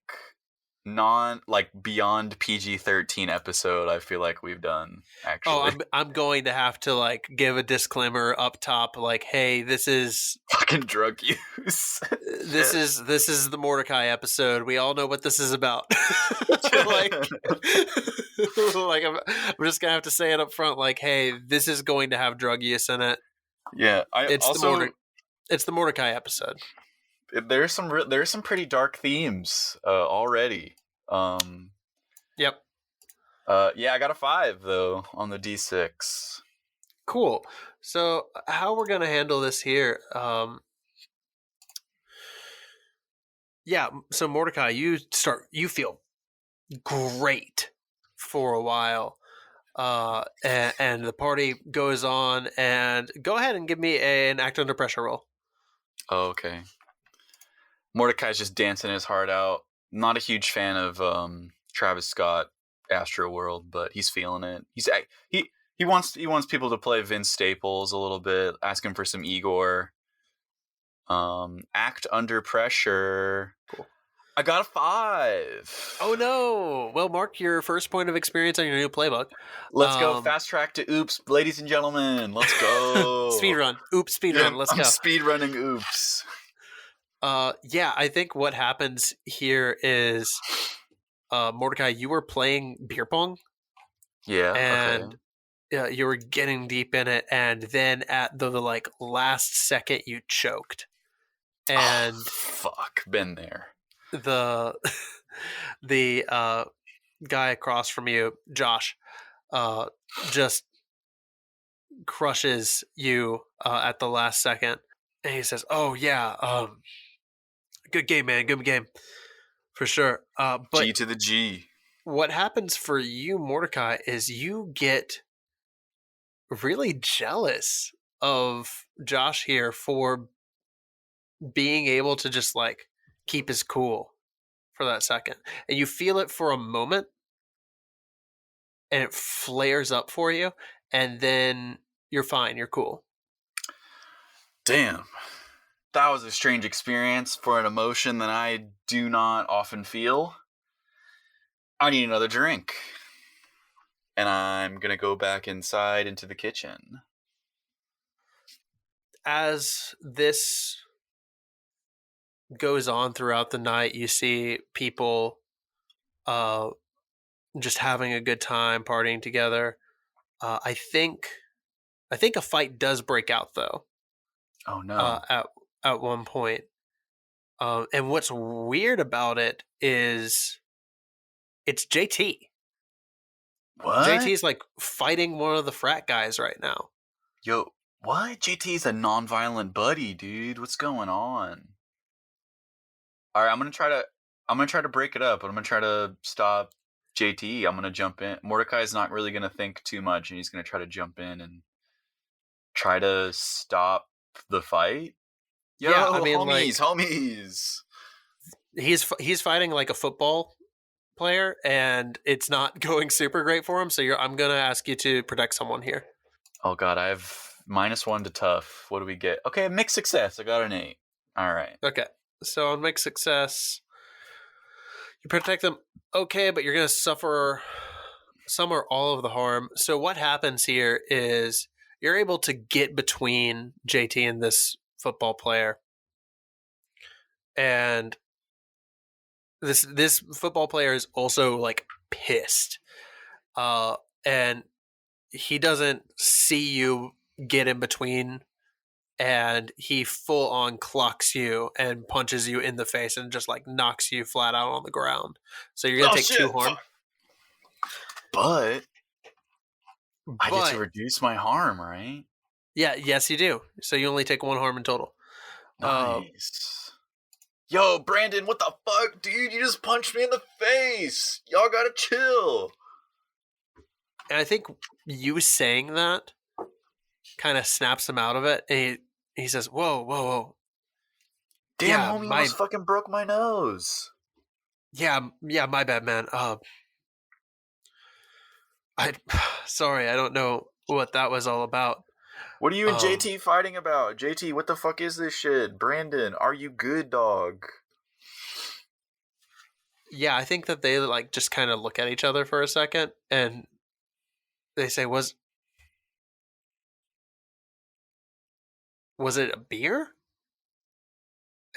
beyond PG-13 episode I feel like we've done, actually. I'm going to have to like give a disclaimer up top, like, hey, this is Fucking drug use. this is the Mordecai episode. We all know what this is about. like, like I'm just gonna have to say it up front, like, hey, this is going to have drug use in it. Yeah, It's the Mordecai episode. There's some pretty dark themes already. Yep. Yeah, I got a 5 though on the D6. Cool. So how we're gonna handle this here? Yeah. So Mordecai, you feel great for a while, and the party goes on. And go ahead and give me an act under pressure roll. Oh, okay. Mordecai's just dancing his heart out. Not a huge fan of Travis Scott, Astroworld, but he's feeling it. He wants people to play Vince Staples a little bit, asking for some Igor. Act under pressure. Cool. I got a 5. Oh no! Well, mark your first point of experience on your new playbook. Let's go fast track to Oops, ladies and gentlemen. Let's go. Speed run. Oops, speed run. Let's go. Speed running Oops. Yeah, I think what happens here is, Mordecai, you were playing beer pong. Yeah. And okay. You were getting deep in it, and then at the like last second, you choked. And fuck, been there. The guy across from you, Josh, just crushes you at the last second, and he says, "Oh yeah, good game, man. Good game, for sure." But G to the G. What happens for you, Mordecai, is you get really jealous of Josh here for being able to just like keep his cool for that second. And you feel it for a moment, and it flares up for you, and then you're fine, you're cool. Damn. That was a strange experience for an emotion that I do not often feel. I need another drink. And I'm going to go back inside into the kitchen. As this goes on throughout the night, you see people just having a good time, partying together. I think a fight does break out, though. Oh, no. At one point. And what's weird about it is it's JT. What? JT's like fighting one of the frat guys right now. Yo, what? JT's a non-violent buddy, dude. What's going on? All right, I'm gonna try to break it up, but I'm gonna try to stop JT. I'm gonna jump in. Mordecai's not really gonna think too much, and he's gonna try to jump in and try to stop the fight. Yo, Yeah, I mean, homies. He's fighting like a football player, and it's not going super great for him. So I'm gonna ask you to protect someone here. Oh god, I have -1 to tough. What do we get? Okay, mixed success. I got an 8. All right. Okay, so on mixed success, you protect them. Okay, but you're gonna suffer some or all of the harm. So what happens here is you're able to get between JT and this football player, and this football player is also like pissed, and he doesn't see you get in between, and he full on clocks you and punches you in the face and just like knocks you flat out on the ground. So you're gonna take 2 harm. But I get to reduce my harm, right? Yeah, yes you do. So you only take 1 harm in total. Nice. Yo, Brandon, what the fuck, dude? You just punched me in the face. Y'all gotta chill. And I think you saying that kind of snaps him out of it. And he says, whoa. Damn, homie, almost fucking broke my nose. Yeah, my bad, man. Sorry, I don't know what that was all about. What are you and JT fighting about? JT, what the fuck is this shit? Brandon, are you good, dog? Yeah, I think that they like just kind of look at each other for a second, and they say, "Was it a beer?"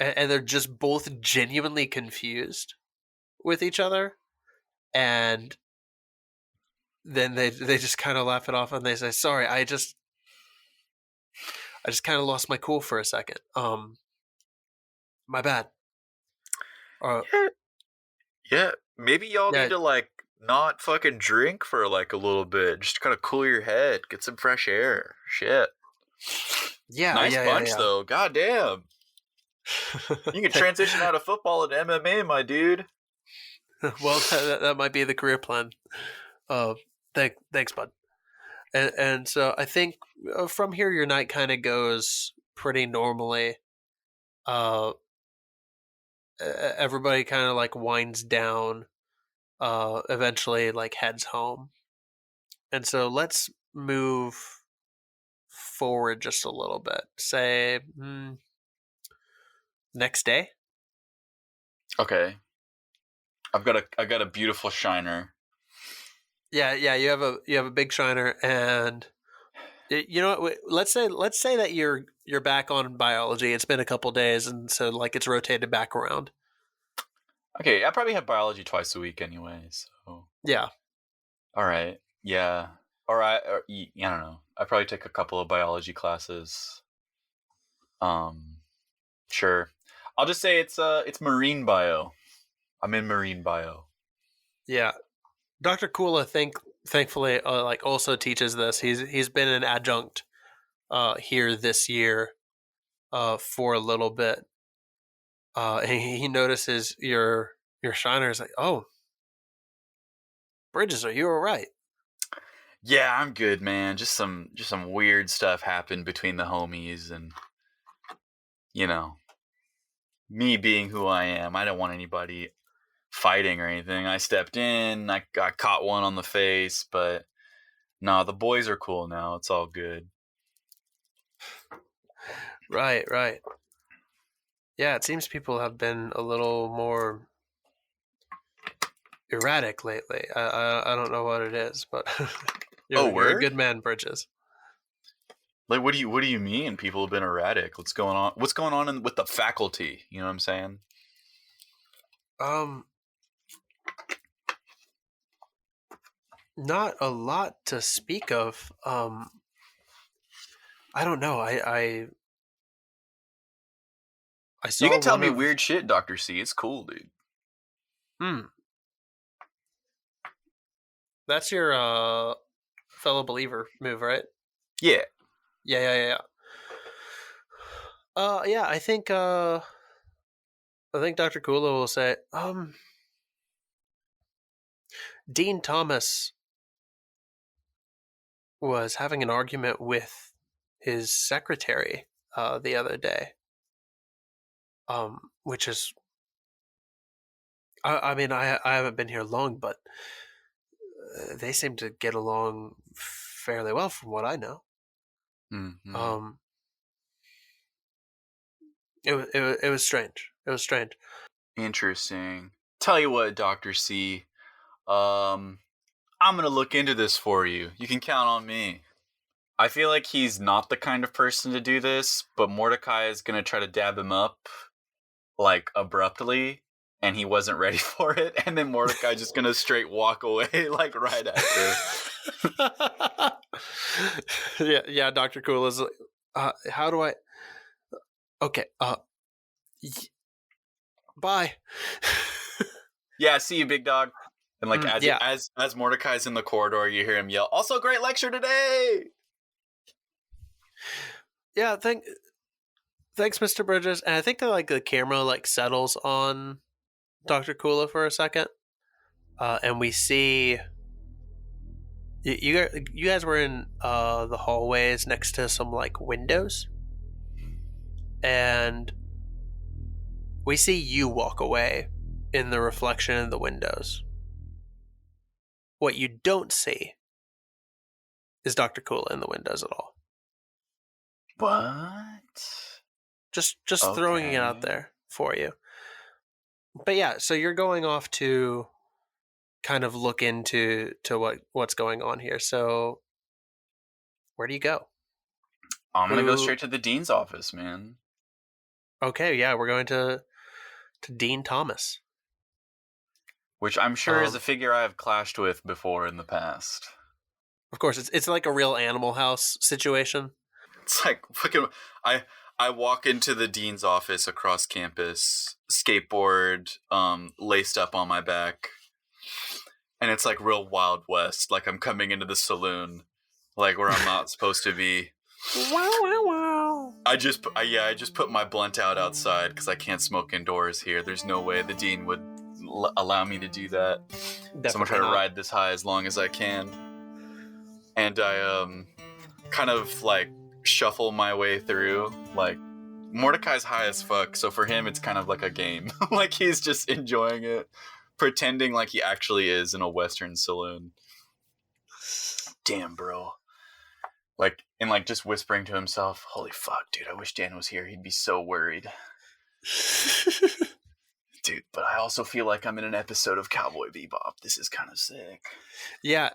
And they're just both genuinely confused with each other, and then they just kind of laugh it off, and they say, "Sorry, I just kind of lost my cool for a second. My bad." Yeah, yeah. Maybe y'all Yeah, need to like not fucking drink for like a little bit, just kind of cool your head, get some fresh air. Shit. yeah, Nice yeah, bunch though. God damn. You can transition out of football into MMA, my dude. Well, that might be the career plan. Thanks, bud. And so I think from here your night kind of goes pretty normally. Uh, Everybody kind of like winds down. Eventually like heads home, and so let's move forward just a little bit. Say next day. Okay. I got a beautiful shiner. Yeah, you have a big shiner, and you know what? Let's say that you're back on biology. It's been a couple days, and so like it's rotated back around. Okay, I probably have biology twice a week anyway, so. Yeah, All right. Yeah. All right. I don't know. I probably take a couple of biology classes. Sure. I'll just say it's marine bio. I'm in marine bio. yeah. Dr. Kula thankfully like also teaches this. He's been an adjunct here this year for a little bit. And he notices your shiner is like, "Oh, Bridges, are you all right?" Yeah, I'm good, man. Just some weird stuff happened between the homies, and you know, me being who I am, I don't want anybody fighting or anything. I stepped in, I caught one on the face, but no, the boys are cool now. It's all good. Right. Yeah, it seems people have been a little more erratic lately. I don't know what it is, but Oh, you're a word? good man, Bridges. Like, what do you mean? People have been erratic. What's going on? What's going on with the faculty? You know what I'm saying? Um, Not a lot to speak of. I don't know. I You saw can tell one me of weird shit, Dr. C. It's cool, dude. That's your fellow believer move, right? Yeah. Yeah. Yeah. I think Dr. Kula will say, Dean Thomas was having an argument with his secretary the other day. Which is, I mean, I haven't been here long, but they seem to get along fairly well from what I know. Mm-hmm. It was strange. It was strange. Interesting. Tell you what, Dr. C. I'm gonna look into this for you. You can count on me. I feel like he's not the kind of person to do this, but Mordecai is gonna try to dab him up, like, abruptly, and he wasn't ready for it, and then Mordecai just gonna straight walk away, like, right after. Yeah. Dr. Cool is. How do I? Okay. Bye. Yeah, see you, big dog. And like Yeah. as Mordecai's in the corridor, you hear him yell, "Also, great lecture today!" Yeah. Thanks, Mr. Bridges. And I think that like the camera like settles on Dr. Kula for a second, and we see you guys were in the hallways next to some like windows, and we see you walk away in the reflection in the windows. What you don't see is Dr. Kula in the windows at all. What? Just throwing it out there for you. But yeah, so you're going off to kind of look into what's going on here. So where do you go? I'm gonna go Who? straight to the dean's office, man. Okay, yeah, we're going to Dean Thomas. Which I'm sure is a Um, figure I have clashed with before in the past. of course, it's like a real Animal House situation. It's like fucking. I walk into the dean's office across campus, skateboard, laced up on my back, and it's like real Wild West. Like I'm coming into the saloon, like where I'm not supposed to be. Wow, wow, wow. I just put my blunt out outside because I can't smoke indoors here. There's no way the dean would allow me to do that. So I'm gonna try to ride this high as long as I can. And I kind of like shuffle my way through. Like Mordecai's high as fuck, so for him it's kind of like a game. Like he's just enjoying it, pretending like he actually is in a Western saloon. Damn, bro. Like, and like just whispering to himself, holy fuck, dude, I wish Dan was here. He'd be so worried. Dude, but I also feel like I'm in an episode of Cowboy Bebop. This is kind of sick. Yeah,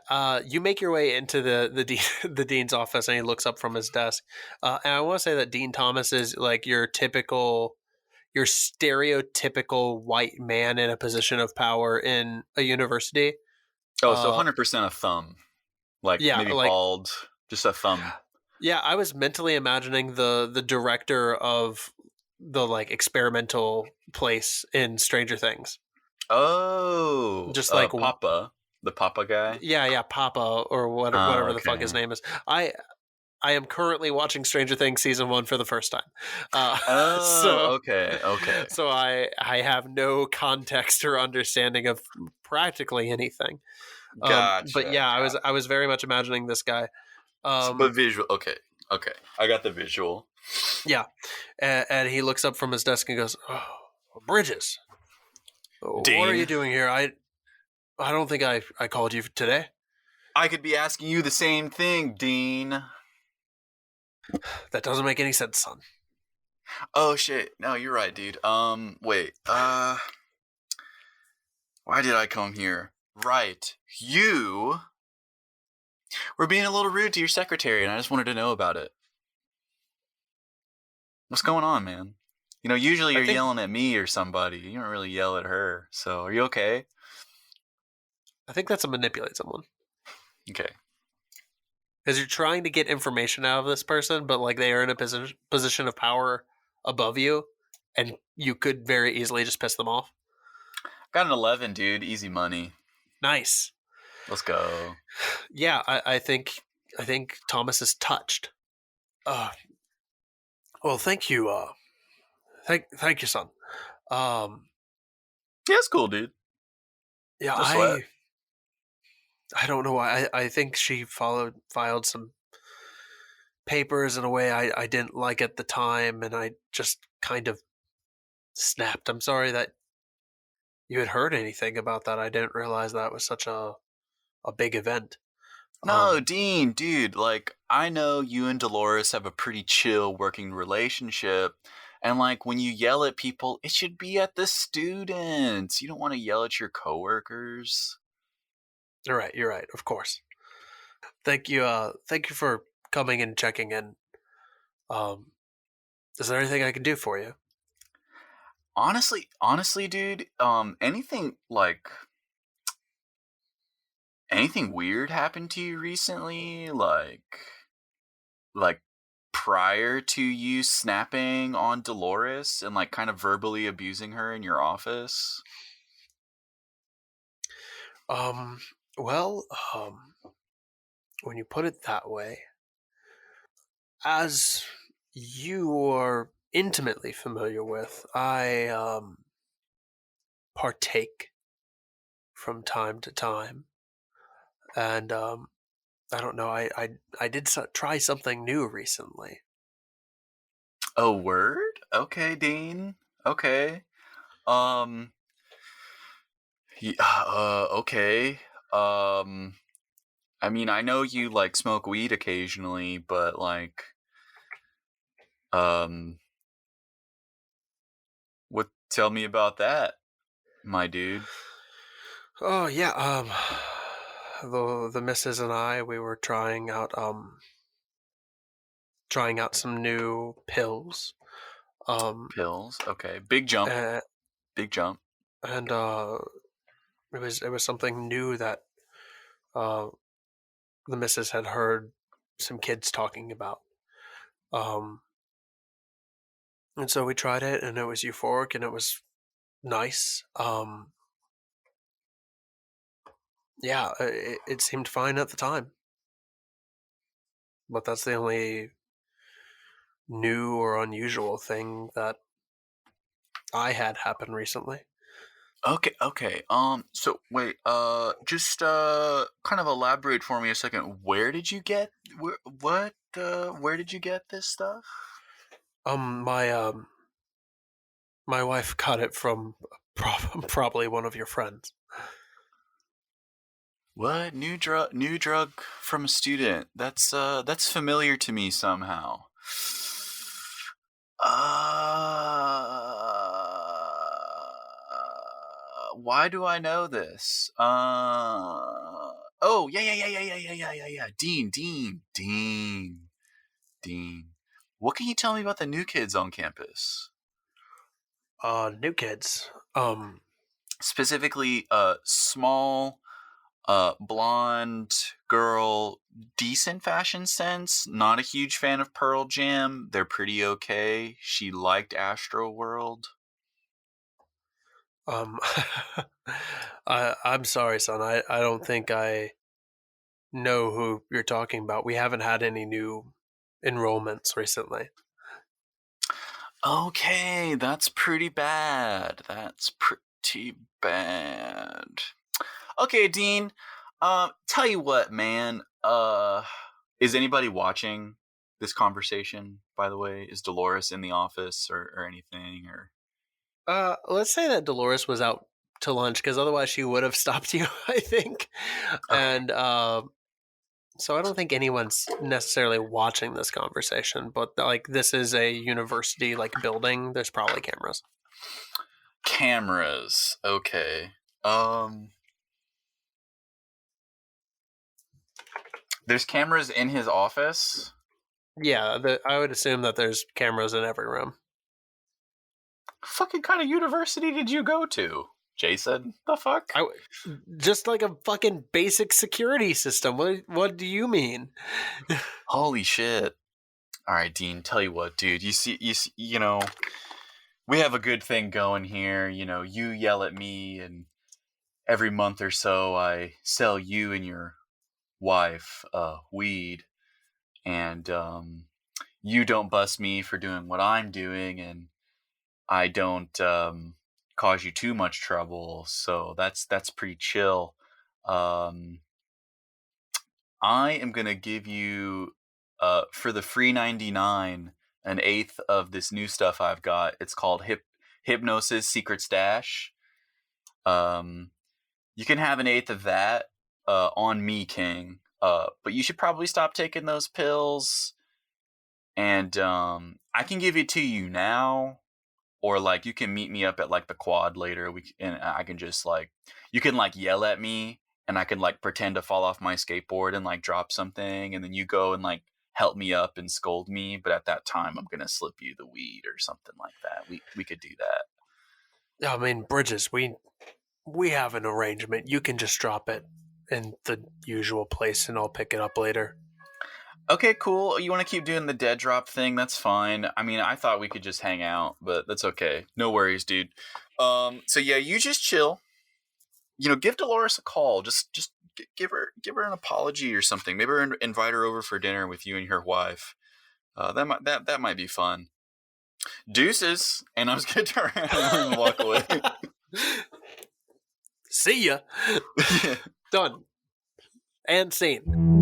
you make your way into the dean's office, and he looks up from his desk. And I want to say that Dean Thomas is like your stereotypical white man in a position of power in a university. Oh, so 100% a thumb. Like, yeah, maybe like bald, just a thumb. yeah. I was mentally imagining the director of the like experimental place in Stranger Things. Oh, Just like Papa, the Papa guy. yeah, Papa or whatever Oh, the fuck okay. his name is. I am currently watching Stranger Things season 1 for the first time. Okay. So I have no context or understanding of practically anything. Gotcha. But yeah, I was very much imagining this guy. But visual. Okay. I got the visual. Yeah, and he looks up from his desk and goes, "Oh, Bridges, Dean? what are you doing here? I don't think I called you today. I could be asking you the same thing, Dean. That doesn't make any sense, son." Oh shit! No, you're right, dude. Wait. Why did I come here? Right, you were being a little rude to your secretary, and I just wanted to know about it. What's going on, man? You know, usually you're yelling at me or somebody. You don't really yell at her. So, are you okay? I think that's to manipulate someone. Okay. Because you're trying to get information out of this person, but like they are in a position of power above you, and you could very easily just piss them off. Got an 11, dude. Easy money. Nice. Let's go. Yeah, I think Thomas is touched. Well, thank you. Thank you, son. Yeah, it's cool, dude. Yeah, No sweat. I don't know why. I think she filed some papers in a way I didn't like at the time, and I just kind of snapped. I'm sorry that you had heard anything about that. I didn't realize that was such a big event. No, Dean, dude, like, I know you and Dolores have a pretty chill working relationship. And, like, when you yell at people, it should be at the students. You don't want to yell at your coworkers. You're right. Of course. Thank you for coming and checking in. Is there anything I can do for you? Honestly, dude, anything weird happened to you recently? Like prior to you snapping on Dolores and like kind of verbally abusing her in your office? Well, when you put it that way, as you are intimately familiar with, I partake from time to time, and I don't know. I did try something new recently. Oh, word? Okay, Dean. Okay. Okay. I mean, I know you like smoke weed occasionally, but like, what? Tell me about that. my dude? Oh yeah, the missus and I, we were trying out some new pills. Pills. Okay. Big jump. And, Big jump. and it was something new that uh the missus had heard some kids talking about. Um, and so we tried it, and it was euphoric, and it was nice. Yeah, it seemed fine at the time, but that's the only new or unusual thing that I had happen recently. Okay. So wait, just kind of elaborate for me a second. Where did you get where did you get this stuff? My my wife got it from probably one of your friends. What? New drug from a student. That's familiar to me somehow. Why do I know this? Oh, yeah. Dean. What can you tell me about the new kids on campus? New kids. Specifically, small, blonde girl, decent fashion sense. Not a huge fan of Pearl Jam. They're pretty okay. She liked Astro World. Um, I'm sorry, son. I don't think I know who you're talking about. We haven't had any new enrollments recently. Okay, that's pretty bad. That's pretty bad. Okay, Dean. Tell you what, man. Is anybody watching this conversation? By the way, is Dolores in the office or anything? Or Let's say that Dolores was out to lunch because otherwise she would have stopped you, I think. Okay. And so I don't think anyone's necessarily watching this conversation, but like this is a university like building. There's probably cameras. Cameras. Okay. There's cameras in his office. Yeah, I would assume that there's cameras in every room. Fucking kind of university did you go to, Jason? The fuck? Just like a fucking basic security system. What do you mean? Holy shit! All right, Dean. Tell you what, dude. You know, we have a good thing going here. You know, you yell at me, and every month or so, I sell you and your wife weed, and you don't bust me for doing what I'm doing, and I don't cause you too much trouble, so that's pretty chill. I am gonna give you for the free 99 an eighth of this new stuff I've got. It's called Hypnosis Secret Stash. You can have an eighth of that on me, King. But you should probably stop taking those pills. And I can give it to you now. Or like you can meet me up at like the quad later. And I can just like you can like yell at me, and I can like pretend to fall off my skateboard and like drop something, and then you go and like help me up and scold me. But at that time, I'm gonna slip you the weed or something like that. We could do that. I mean, Bridges, we have an arrangement. You can just drop it in the usual place, and I'll pick it up later. Okay, cool. You want to keep doing the dead drop thing? That's fine. I mean, I thought we could just hang out, but that's okay. No worries, dude. So yeah, you just chill. You know, give Dolores a call. Just give her an apology or something. Maybe invite her over for dinner with you and your wife. That might be fun. Deuces, and I'm just gonna turn around and walk away. See ya. Yeah. Done. And scene.